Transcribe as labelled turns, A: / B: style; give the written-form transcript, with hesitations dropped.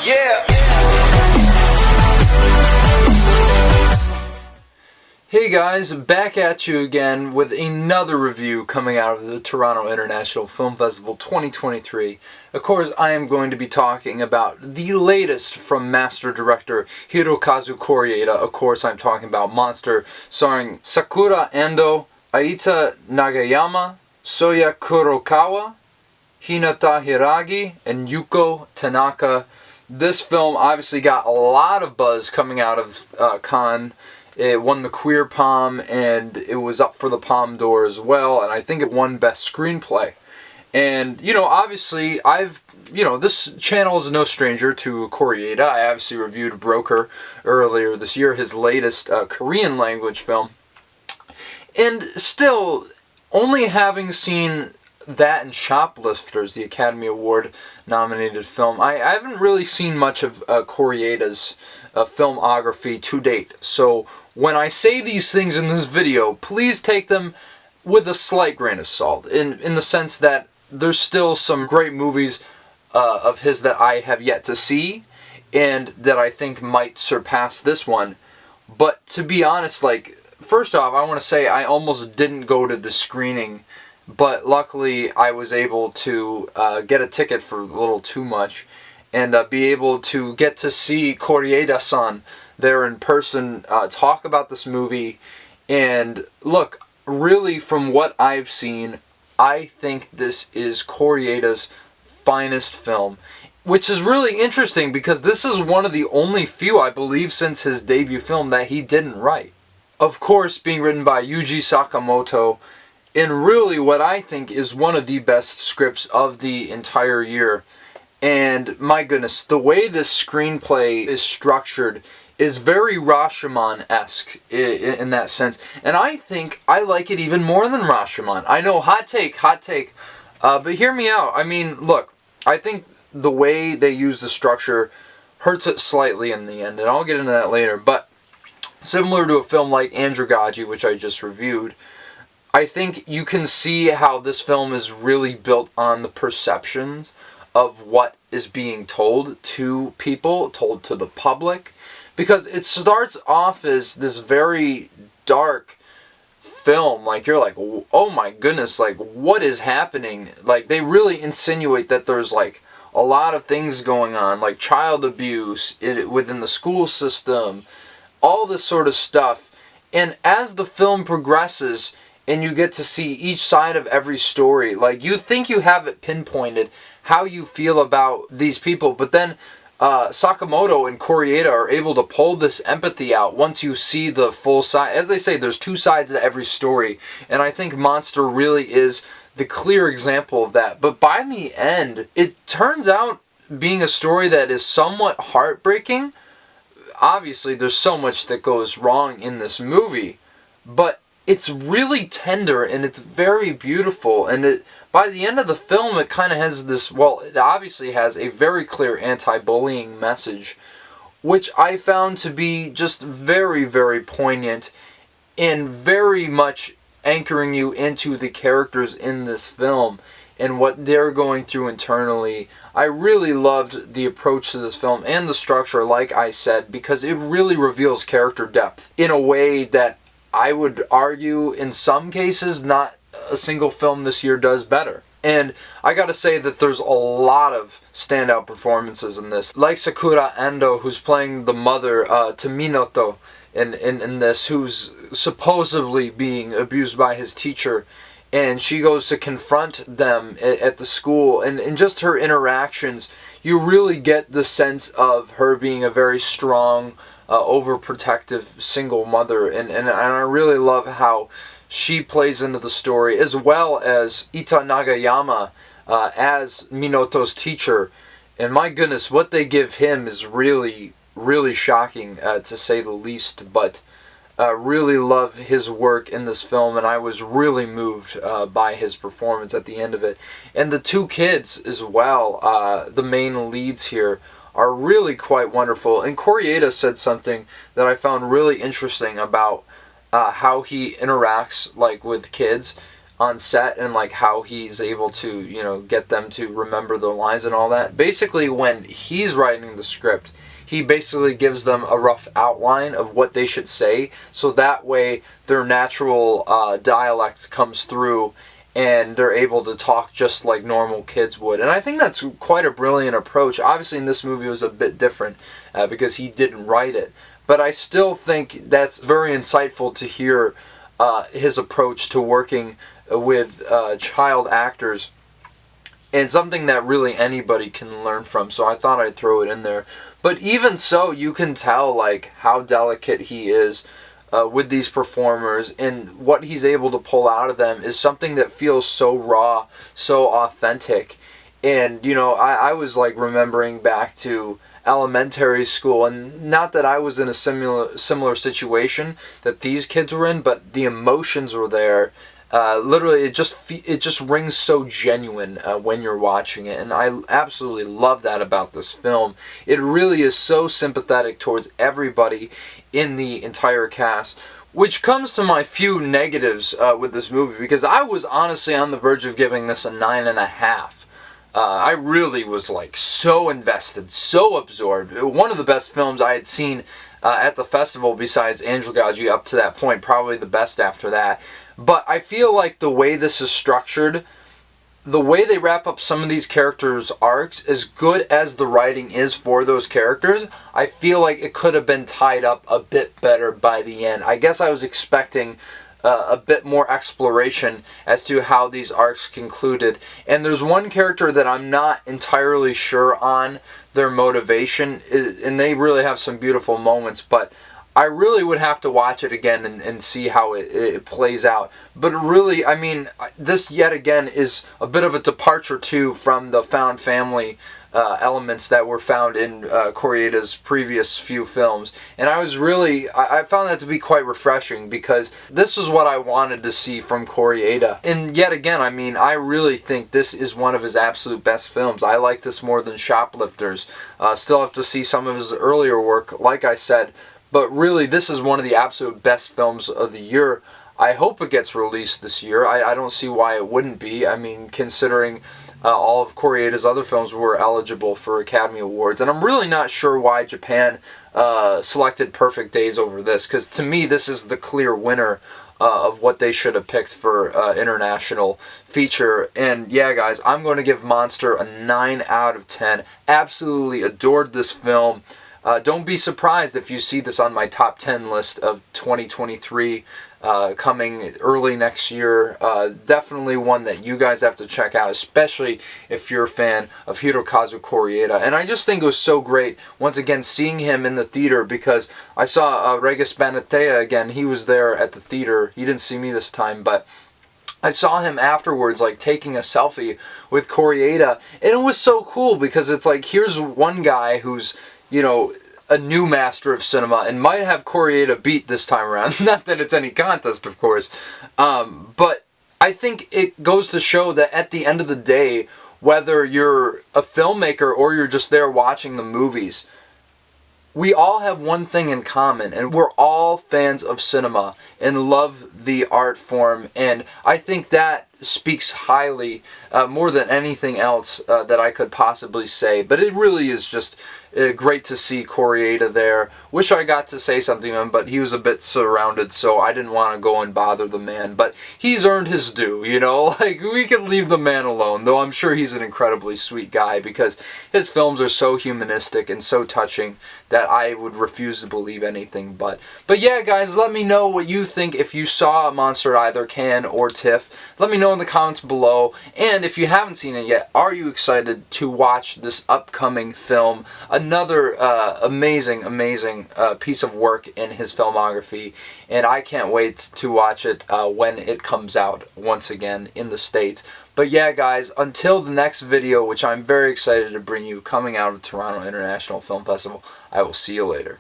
A: Yeah.
B: Hey guys, back at you again with another review coming out of the Toronto International Film Festival 2023. Of course, I am going to be talking about the latest from master director Hirokazu Kore-eda. Of course, I'm talking about Monster, starring Sakura Ando, Aita Nagayama, Soya Kurokawa, Hinata Hiragi, and Yuko Tanaka. This film obviously got a lot of buzz coming out of Cannes. It won the Queer Palm, and it was up for the Palme d'Or as well, and I think it won Best Screenplay. And, obviously, this channel is no stranger to Kore-eda. I obviously reviewed Broker earlier this year, his latest Korean language film. And still, only having seen that and Shoplifters, the Academy Award nominated film, I haven't really seen much of Kore-eda's filmography to date. So when I say these things in this video, please take them with a slight grain of salt, in the sense that there's still some great movies of his that I have yet to see, and that I think might surpass this one. But to be honest, first off, I want to say I almost didn't go to the screening, but luckily I was able to get a ticket for a little too much, and be able to get to see Kore-eda-san there in person, talk about this movie. And look, really from what I've seen, I think this is Kore-eda's finest film, which is really interesting because this is one of the only few, I believe, since his debut film that he didn't write. Of course, being written by Yuji Sakamoto, and really what I think is one of the best scripts of the entire year. And my goodness, the way this screenplay is structured is very Rashomon-esque in that sense. And I think I like it even more than Rashomon. I know, hot take. But hear me out. I mean, look, I think the way they use the structure hurts it slightly in the end, and I'll get into that later. But similar to a film like Andragogy, which I just reviewed, I think you can see how this film is really built on the perceptions of what is being told to people, told to the public. Because it starts off as this very dark film. You're like, oh my goodness, what is happening? They really insinuate that there's a lot of things going on, like child abuse within the school system, all this sort of stuff. And as the film progresses, and you get to see each side of every story, you think you have it pinpointed how you feel about these people, but then Sakamoto and Kore-eda are able to pull this empathy out once you see the full side. As they say, there's two sides to every story, and I think Monster really is the clear example of that. But by the end, it turns out being a story that is somewhat heartbreaking. Obviously, there's so much that goes wrong in this movie, but it's really tender and it's very beautiful. And by the end of the film, it kind of has this, it obviously has a very clear anti-bullying message, which I found to be just very, very poignant and very much anchoring you into the characters in this film and what they're going through internally. I really loved the approach to this film and the structure, like I said, because it really reveals character depth in a way that I would argue in some cases not a single film this year does better. And I gotta say that there's a lot of standout performances in this. Like Sakura Ando, who's playing the mother to Minato in this, who's supposedly being abused by his teacher. And she goes to confront them at the school. And just her interactions, you really get the sense of her being a very strong, overprotective single mother, and I really love how she plays into the story, as well as Ita Nagayama as Minoto's teacher. And my goodness, what they give him is really, really shocking, to say the least. But really love his work in this film, and I was really moved by his performance at the end of it. And the two kids as well, the main leads here, are really quite wonderful. And Kore-eda said something that I found really interesting about how he interacts with kids. on set and like how he's able to, you know, get them to remember their lines and all that. Basically, when he's writing the script, he basically gives them a rough outline of what they should say, so that way their natural dialect comes through and they're able to talk just like normal kids would. And I think that's quite a brilliant approach. Obviously in this movie it was a bit different because he didn't write it, but I still think that's very insightful to hear his approach to working with child actors, and something that really anybody can learn from, so I thought I'd throw it in there. But even so, you can tell like how delicate he is with these performers, and what he's able to pull out of them is something that feels so raw, so authentic. And you know, I was like remembering back to elementary school, and not that I was in a similar situation that these kids were in, but the emotions were there. Literally, it just rings so genuine when you're watching it, and I absolutely love that about this film. It really is so sympathetic towards everybody in the entire cast, which comes to my few negatives with this movie, because I was honestly on the verge of giving this a 9.5. I really was like so invested, so absorbed. One of the best films I had seen at the festival besides Angel Gaji up to that point, probably the best after that. But I feel like the way this is structured, the way they wrap up some of these characters' arcs, as good as the writing is for those characters, I feel like it could have been tied up a bit better by the end. I guess I was expecting a bit more exploration as to how these arcs concluded. And there's one character that I'm not entirely sure on their motivation, and they really have some beautiful moments, but I really would have to watch it again and see how it plays out. But really, I mean, this yet again is a bit of a departure too from the found family elements that were found in Kore-eda's previous few films. And I found that to be quite refreshing, because this is what I wanted to see from Kore-eda. And yet again, I mean, I really think this is one of his absolute best films. I like this more than Shoplifters. Still have to see some of his earlier work, like I said. But really, this is one of the absolute best films of the year. I hope it gets released this year. I don't see why it wouldn't be. I mean, considering all of Kore-eda's other films were eligible for Academy Awards. And I'm really not sure why Japan selected Perfect Days over this, because to me, this is the clear winner of what they should have picked for international feature. And yeah, guys, I'm going to give Monster a 9 out of 10. Absolutely adored this film. Don't be surprised if you see this on my top 10 list of 2023 coming early next year. Definitely one that you guys have to check out, especially if you're a fan of Hirokazu Kore-eda. And I just think it was so great, once again, seeing him in the theater, because I saw Regis Banatea again. He was there at the theater. He didn't see me this time, but I saw him afterwards, like, taking a selfie with Kore-eda. And it was so cool, because it's like, here's one guy who's, you know, a new master of cinema, and might have Kore-eda beat this time around. Not that it's any contest, of course. But I think it goes to show that at the end of the day, whether you're a filmmaker or you're just there watching the movies, we all have one thing in common, and we're all fans of cinema and love the art form. And I think that speaks highly, more than anything else that I could possibly say. But it really is just great to see Kore-eda there. Wish I got to say something to him, but he was a bit surrounded, so I didn't want to go and bother the man. But he's earned his due, you know? Like, we can leave the man alone, though I'm sure he's an incredibly sweet guy, because his films are so humanistic and so touching that I would refuse to believe anything but. But yeah, guys, let me know what you think if you saw Monster at either Cannes or TIFF. Let me know in the comments below. And if you haven't seen it yet, are you excited to watch this upcoming film? Another amazing piece of work in his filmography, and I can't wait to watch it when it comes out once again in the States. But yeah, guys, until the next video, which I'm very excited to bring you, coming out of the Toronto International Film Festival, I will see you later.